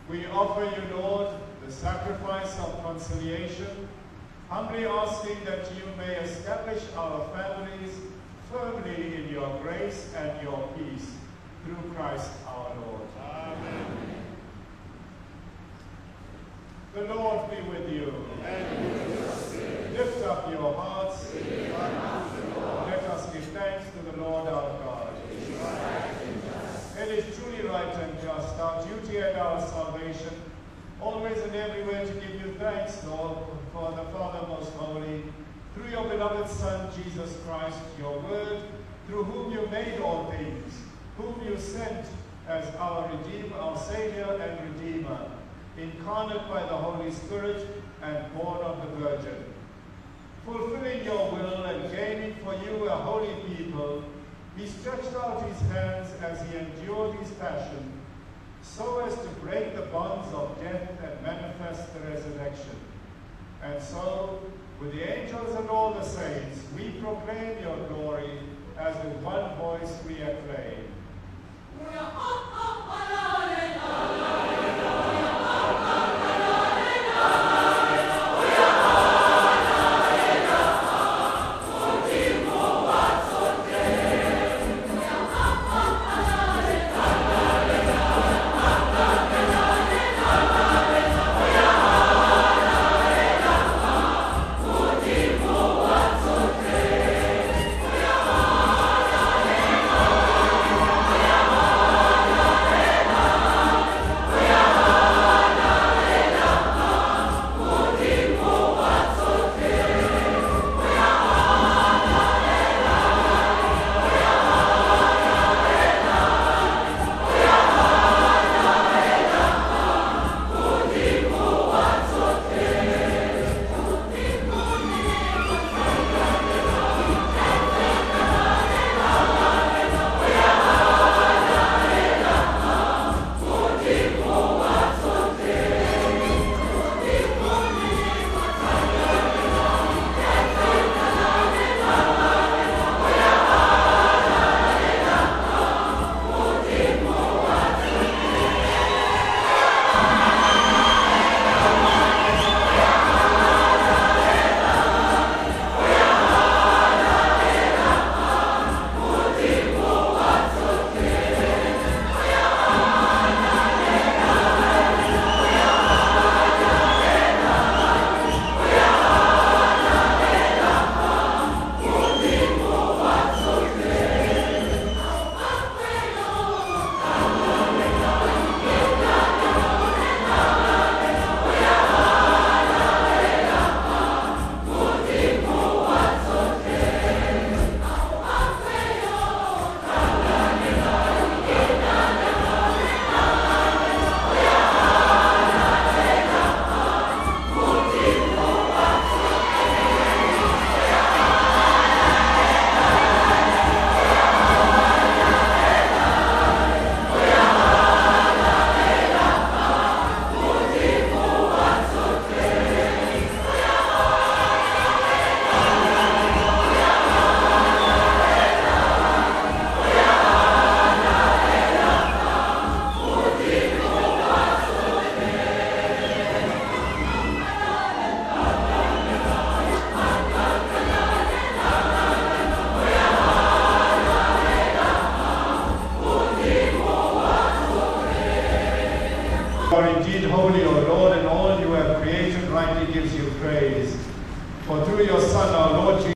We offer you, Lord, the sacrifice of conciliation, humbly asking that you may establish our families firmly in your grace and your peace, through Christ our Lord. Amen. The Lord be with you. And with your spirit. Lift up your hearts. Let us give thanks to the Lord our God. It is truly right and just, our duty and our salvation, always and everywhere to give you thanks, Lord, for the Father most holy, through your beloved Son, Jesus Christ, your word, through whom you made all things, whom you sent as our Redeemer, our Savior and Redeemer, incarnate by the Holy Spirit and born of the Virgin. Fulfilling your will and gaining for you a holy people, he stretched out his hands as he endured his passion, so as to break the bonds of death and manifest the resurrection. And so, with the angels and all the saints, we proclaim your glory, as with one voice we acclaim. You are indeed holy, O Lord, and all you have created rightly gives you praise. For through your Son, our Lord Jesus,